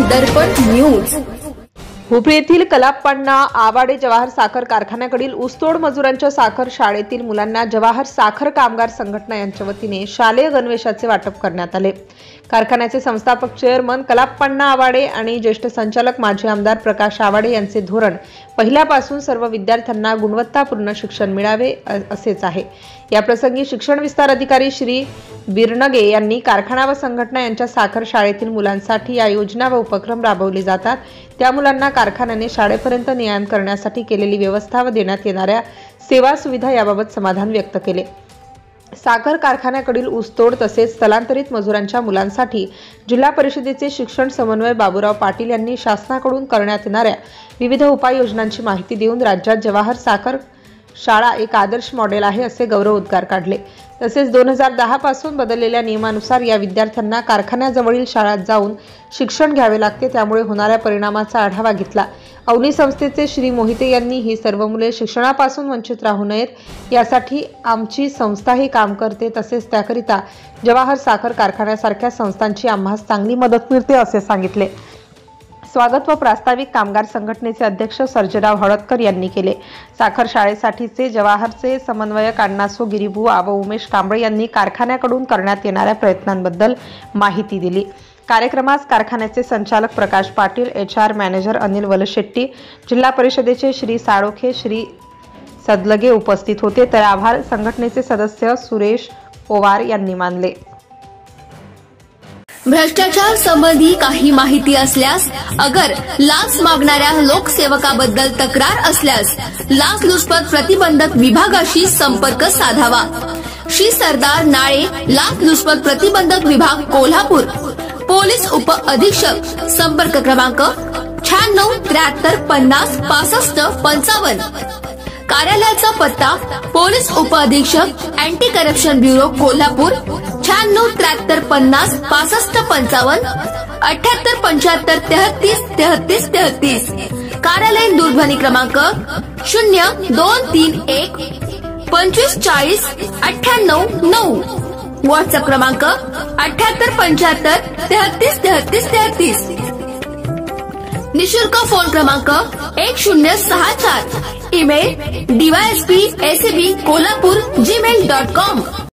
दर्पण news. Hupari येथील कलाप्पांना आवाडे जवाहर साखर कारखान्याकडील ऊसतोड मजुरांच्या साखर शाळेतील मुलांना जवाहर साखर कामगार संघटना यांच्या वतीने शालेय गणवेशाचे वाटप करण्यात आले। कारखान्याचे संस्थापक चेअरमन कलाप्पांना आवाडे आणि ज्येष्ठ संचालक माजी आमदार प्रकाश आवाडे यांचे धोरण पहिल्यापासून सर्व विद्यार्थ्यांना गुणवत्तापूर्ण शिक्षण मिळावे असेच आहे। या प्रसंगी शिक्षण विस्तार अधिकारी श्री बिरनगे यांनी कारखाना व संघटना यांच्या साखर शाळेतील मुलांसाठी या योजना व उपक्रम राबवले जातात। त्या मुलांना कारखान्याने शाळेपर्यंत ने-आण करण्यासाठी केलेली व्यवस्था व देण्यात येणाऱ्या सेवा सुविधा याबाबत समाधान व्यक्त केले। साखर कारखान्याकडील ऊसतोड तसेच स्थलांतरित मजुरांच्या मुलांसाठी जिल्हा परिषदेचे शिक्षण समन्वय बाबूराव पाटील यांनी शासनाकडून करण्यात येणाऱ्या विविध उपाययोजनांची माहिती देऊन राज्यात जवाहर साखर शाळा एक आदर्श मॉडेल आहे असे गौरवोद्गार काढले। तसेच 2010 पासून बदललेल्या नियमानुसार या विद्यार्थ्यांना कारखान्याजवळील शाळेत जाऊन शिक्षण घ्यावे लागते, त्यामुळे होणाऱ्या परिणामाचा आढावा घेतला। अवनी संस्थेचे श्री मोहिते यांनी ही सर्व मुले शिक्षणापासून वंचित राहू नयेत यासाठी आमची संस्थाही काम करते, तसेच त्याकरिता जवाहर साखर कारखान्यासारख्या संस्थांची आम्हास चांगली मदत मिळते असे सांगितले। स्वागत व प्रास्ताविक कामगार संघटनेचे अध्यक्ष सर्जेराव हळदकर यांनी केले। साखर शाळेसाठीचे जवाहरचे समन्वयक अण्णासो गिरीबुवा व उमेश कांबळे यांनी कारखान्याकडून करण्यात येणाऱ्या प्रयत्नांबद्दल माहिती दिली। कार्यक्रमास कारखान्याचे संचालक प्रकाश पाटील, HR मॅनेजर अनिल वलशेट्टी, जिल्हा परिषदेचे श्री साळोखे, श्री सदलगे उपस्थित होते, तर आभार संघटनेचे सदस्य सुरेश पोवार यांनी मानले। भ्रष्टाचार संबंधी काही माहिती असल्यास, अगर लाच मागणाऱ्या लोकसेवकाबद्दल तक्रार असल्यास लाचलुचपत प्रतिबंधक विभागाशी संपर्क साधावा। श्री सरदार नाळे, लाचलुचपत प्रतिबंधक विभाग, कोल्हापूर। पोलीस उप अधीक्षक, संपर्क क्रमांक 96 73 50 65 55। कार्यालयाचा पत्ता पोलीस उप अधीक्षक, अँटी करप्शन ब्युरो, कोल्हापूर, 96 73 50 65 55 78 75 33 33 33। कार्यालयीन दूरध्वनी क्रमांक 0231 25 40 98 9। व्हॉट्सअप क्रमांक 78 75 33 33 33। निशुल्क फोन क्रमांक 1064। Email dysp@kolhapur@gmail.com।